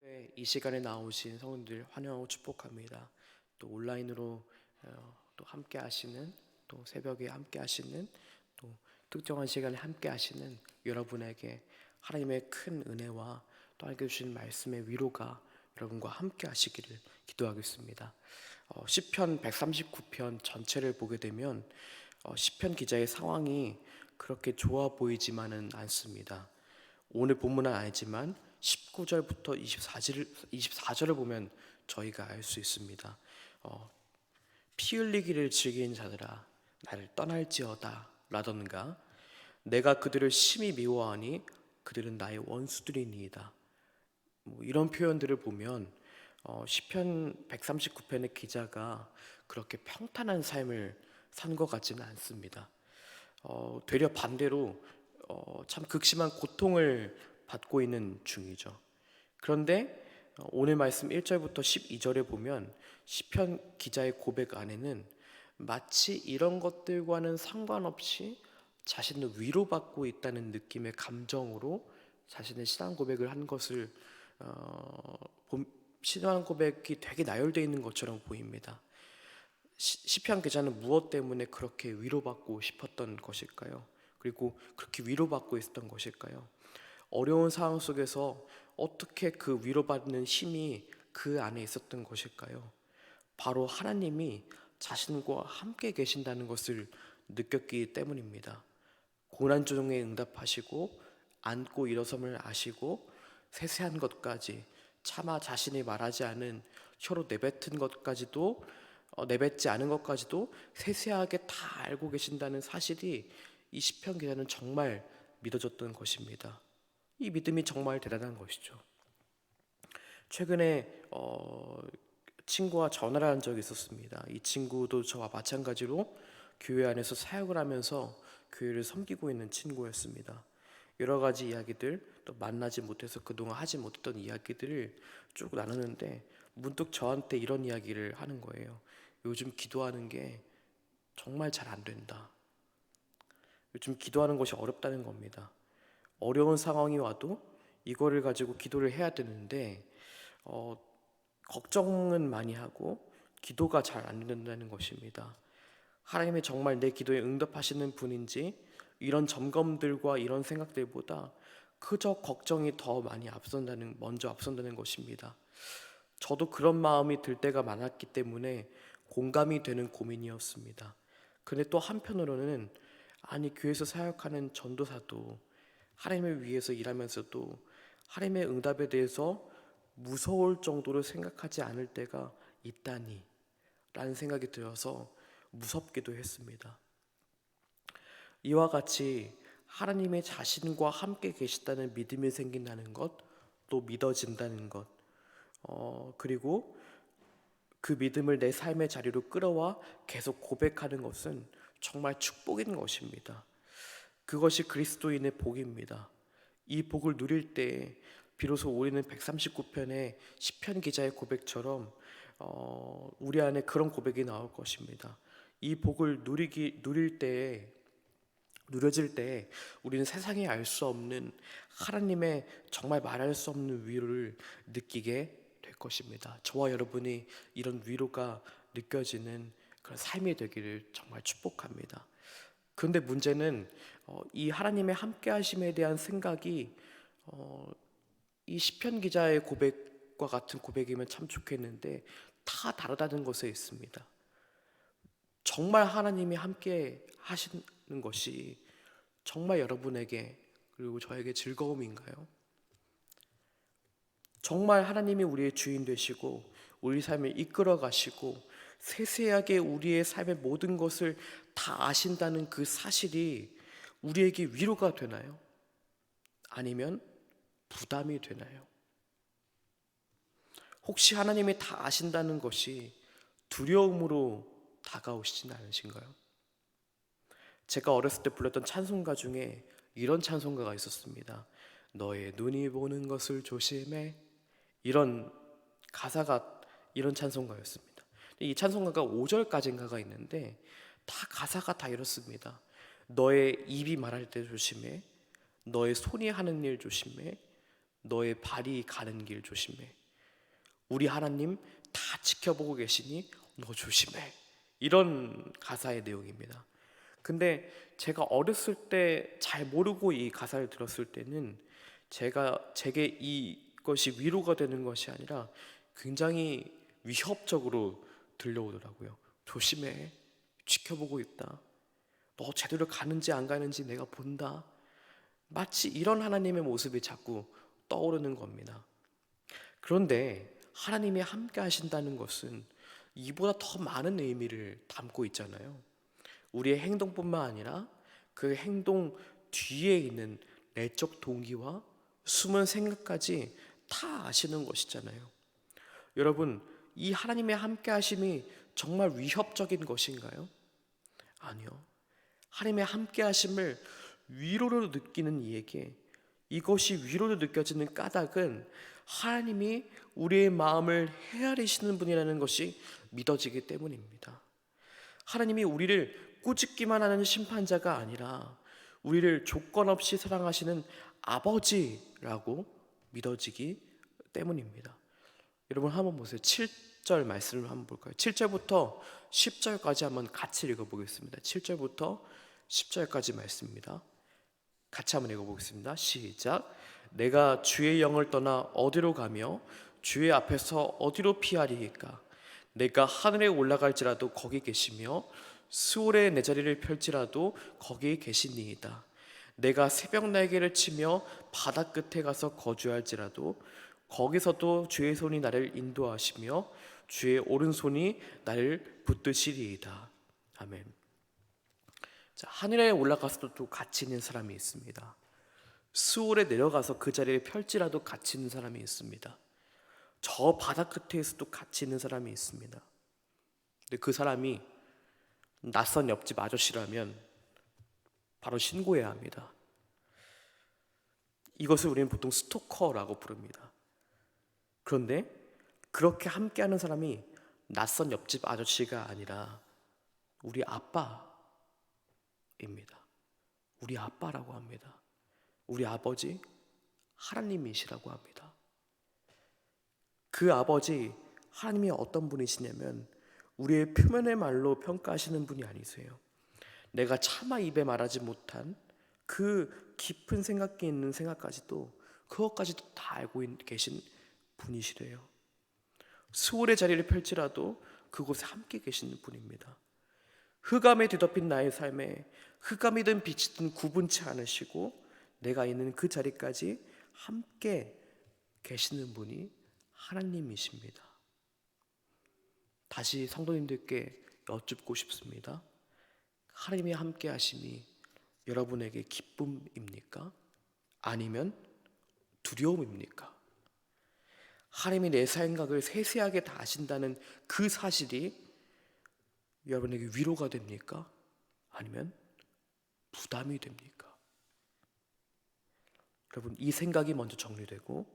네, 이 시간에 나오신 성도들 환영하고 축복합니다. 또 온라인으로 또 함께 하시는, 또 새벽에 함께 하시는, 또 특정한 시간에 함께 하시는 여러분에게 하나님의 큰 은혜와 또 하나님께 주신 말씀의 위로가 여러분과 함께 하시기를 기도하겠습니다. 시편 139편 전체를 보게 되면 시편 기자의 상황이 그렇게 좋아 보이지만은 않습니다. 오늘 본문은 아니지만 19절부터 24절을 보면 저희가 알 수 있습니다. 피 흘리기를 즐기는 자들아 나를 떠날지어다 라던가 내가 그들을 심히 미워하니 그들은 나의 원수들이니이다. 이런 표현들을 보면 시편 139편의 기자가 그렇게 평탄한 삶을 산 것 같지는 않습니다. 되려 반대로 참 극심한 고통을 받고 있는 중이죠. 그런데 오늘 말씀 1절부터 12절에 보면 시편 기자의 고백 안에는 마치 이런 것들과는 상관없이 자신을 위로받고 있다는 느낌의 감정으로 자신의 신앙 고백을 한 것을 신앙 고백이 되게 나열되어 있는 것처럼 보입니다. 시편 기자는 무엇 때문에 그렇게 위로받고 싶었던 것일까요? 그리고 그렇게 위로받고 있었던 것일까요? 어려운 상황 속에서 어떻게 그 위로받는 힘이 그 안에 있었던 것일까요? 바로 하나님이 자신과 함께 계신다는 것을 느꼈기 때문입니다. 고난 중에 응답하시고 앉고 일어섬을 아시고 세세한 것까지 차마 자신이 말하지 않은 혀로 내뱉은 것까지도 내뱉지 않은 것까지도 세세하게 다 알고 계신다는 사실이 이 시편 기자는 정말 믿어졌던 것입니다. 이 믿음이 정말 대단한 것이죠. 최근에 친구와 전화를 한 적이 있었습니다. 이 친구도 저와 마찬가지로 교회 안에서 사역을 하면서 교회를 섬기고 있는 친구였습니다. 여러 가지 이야기들, 또 만나지 못해서 그동안 하지 못했던 이야기들을 쭉 나누는데 문득 저한테 이런 이야기를 하는 거예요. 요즘 기도하는 게 정말 잘 안 된다. 요즘 기도하는 것이 어렵다는 겁니다. 어려운 상황이 와도 이거를 가지고 기도를 해야 되는데 걱정은 많이 하고 기도가 잘 안 된다는 것입니다. 하나님이 정말 내 기도에 응답하시는 분인지 이런 점검들과 이런 생각들보다 그저 걱정이 더 많이 먼저 앞선다는 것입니다. 저도 그런 마음이 들 때가 많았기 때문에 공감이 되는 고민이었습니다. 근데 또 한편으로는 아니 교회에서 사역하는 전도사도 하나님을 위해서 일하면서도 하나님의 응답에 대해서 무서울 정도로 생각하지 않을 때가 있다니 라는 생각이 들어서 무섭기도 했습니다. 이와 같이 하나님의 자신과 함께 계시다는 믿음이 생긴다는 것, 또 믿어진다는 것, 그리고 그 믿음을 내 삶의 자리로 끌어와 계속 고백하는 것은 정말 축복인 것입니다. 그것이 그리스도인의 복입니다. 이 복을 누릴 때 비로소 우리는 139편의 시편 기자의 고백처럼 우리 안에 그런 고백이 나올 것입니다. 이 복을 누려질 때 우리는 세상에 알 수 없는 하나님의 정말 말할 수 없는 위로를 느끼게 될 것입니다. 저와 여러분이 이런 위로가 느껴지는 그런 삶이 되기를 정말 축복합니다. 그런데 문제는 이 하나님의 함께하심에 대한 생각이 이 시편 기자의 고백과 같은 고백이면 참 좋겠는데 다 다르다는 것에 있습니다. 정말 하나님이 함께 하시는 것이 정말 여러분에게 그리고 저에게 즐거움인가요? 정말 하나님이 우리의 주인 되시고 우리 삶을 이끌어 가시고 세세하게 우리의 삶의 모든 것을 다 아신다는 그 사실이 우리에게 위로가 되나요? 아니면 부담이 되나요? 혹시 하나님이 다 아신다는 것이 두려움으로 다가오시진 않으신가요? 제가 어렸을 때 불렀던 찬송가 중에 이런 찬송가가 있었습니다. 너의 눈이 보는 것을 조심해. 이런 가사가 이런 찬송가였습니다. 이 찬송가가 5절까지인가가 있는데 다 가사가 다 이렇습니다. 너의 입이 말할 때 조심해. 너의 손이 하는 일 조심해. 너의 발이 가는 길 조심해. 우리 하나님 다 지켜보고 계시니 너 조심해. 이런 가사의 내용입니다. 근데 제가 어렸을 때 잘 모르고 이 가사를 들었을 때는 제게 이것이 위로가 되는 것이 아니라 굉장히 위협적으로 들려오더라고요. 조심해. 지켜보고 있다. 너 제대로 가는지 안 가는지 내가 본다. 마치 이런 하나님의 모습이 자꾸 떠오르는 겁니다. 그런데 하나님이 함께 하신다는 것은 이보다 더 많은 의미를 담고 있잖아요. 우리의 행동뿐만 아니라 그 행동 뒤에 있는 내적 동기와 숨은 생각까지 다 아시는 것이잖아요. 여러분, 이 하나님의 함께 하심이 정말 위협적인 것인가요? 아니요. 하나님의 함께 하심을 위로로 느끼는 이에게 이것이 위로로 느껴지는 까닭은 하나님이 우리의 마음을 헤아리시는 분이라는 것이 믿어지기 때문입니다. 하나님이 우리를 꾸짖기만 하는 심판자가 아니라 우리를 조건 없이 사랑하시는 아버지라고 믿어지기 때문입니다. 여러분 한번 보세요. 7절 말씀을 한번 볼까요? 7절부터 10절까지 한번 같이 읽어보겠습니다. 7절부터 10절까지 말씀입니다. 같이 한번 읽어보겠습니다. 시작. 내가 주의 영을 떠나 어디로 가며 주의 앞에서 어디로 피하리이까? 내가 하늘에 올라갈지라도 거기 계시며 수월에 내 자리를 펼지라도 거기 계시니이다. 내가 새벽 날개를 치며 바다 끝에 가서 거주할지라도 거기서도 주의 손이 나를 인도하시며 주의 오른손이 나를 붙드시리이다. 아멘. 자, 하늘에 올라가서도 또 같이 있는 사람이 있습니다. 수월에 내려가서 그 자리를 펼지라도 같이 있는 사람이 있습니다. 저 바다 끝에서도 같이 있는 사람이 있습니다. 근데 그 사람이 낯선 옆집 아저씨라면 바로 신고해야 합니다. 이것을 우리는 보통 스토커라고 부릅니다. 그런데 그렇게 함께하는 사람이 낯선 옆집 아저씨가 아니라 우리 아빠입니다. 우리 아빠라고 합니다. 우리 아버지 하나님이시라고 합니다. 그 아버지 하나님이 어떤 분이시냐면 우리의 표면의 말로 평가하시는 분이 아니세요. 내가 차마 입에 말하지 못한 그 깊은 생각이 있는 생각까지도 그것까지도 다 알고 계신 분이시래요. 수월의 자리를 펼치라도 그곳에 함께 계시는 분입니다. 흑암에 뒤덮인 나의 삶에 흑암이든 빛이든 구분치 않으시고 내가 있는 그 자리까지 함께 계시는 분이 하나님이십니다. 다시 성도님들께 여쭙고 싶습니다. 하나님이 함께 하심이 여러분에게 기쁨입니까? 아니면 두려움입니까? 하나님이 내 생각을 세세하게 다 아신다는 그 사실이 여러분에게 위로가 됩니까? 아니면 부담이 됩니까? 여러분, 이 생각이 먼저 정리되고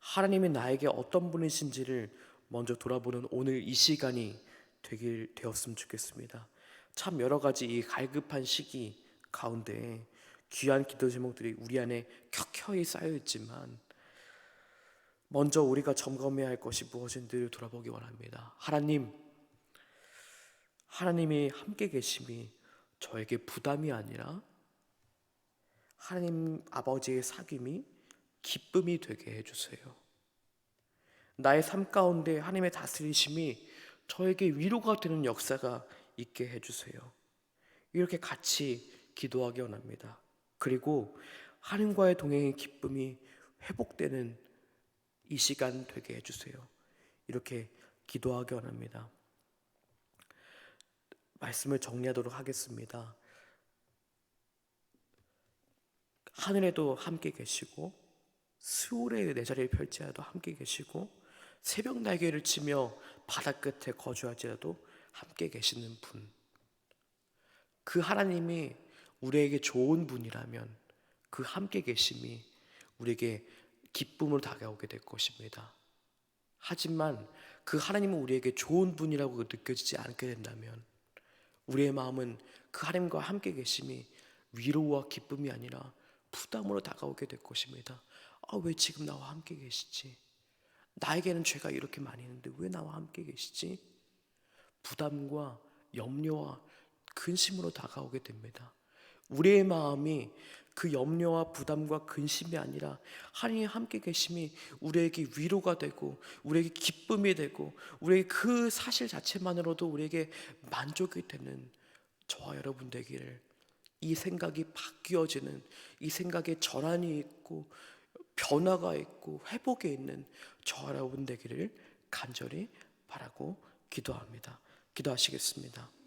하나님이 나에게 어떤 분이신지를 먼저 돌아보는 오늘 이 시간이 되었으면 좋겠습니다. 참 여러 가지 이 갈급한 시기 가운데 귀한 기도 제목들이 우리 안에 켜켜이 쌓여 있지만 먼저 우리가 점검해야 할 것이 무엇인지를 돌아보기 원합니다. 하나님이 함께 계심이 저에게 부담이 아니라 하나님 아버지의 사귐이 기쁨이 되게 해주세요. 나의 삶 가운데 하나님의 다스리심이 저에게 위로가 되는 역사가 있게 해주세요. 이렇게 같이 기도하기 원합니다. 그리고 하나님과의 동행의 기쁨이 회복되는 이 시간 되게 해주세요. 이렇게 기도하기 원합니다. 말씀을 정리하도록 하겠습니다. 하늘에도 함께 계시고 수월에 내 자리를 펼치라도 함께 계시고 새벽 날개를 치며 바다 끝에 거주할지라도 함께 계시는 분, 그 하나님이 우리에게 좋은 분이라면 그 함께 계심이 우리에게 기쁨으로 다가오게 될 것입니다. 하지만 그 하나님은 우리에게 좋은 분이라고 느껴지지 않게 된다면 우리의 마음은 그 하나님과 함께 계심이 위로와 기쁨이 아니라 부담으로 다가오게 될 것입니다. 왜 지금 나와 함께 계시지? 나에게는 죄가 이렇게 많이 있는데 왜 나와 함께 계시지? 부담과 염려와 근심으로 다가오게 됩니다. 우리의 마음이 그 염려와 부담과 근심이 아니라 하나님 함께 계심이 우리에게 위로가 되고 우리에게 기쁨이 되고 우리에게 그 사실 자체만으로도 우리에게 만족이 되는 저와 여러분 되기를, 이 생각이 바뀌어지는, 이 생각에 전환이 있고 변화가 있고 회복이 있는 저와 여러분 되기를 간절히 바라고 기도합니다. 기도하시겠습니다.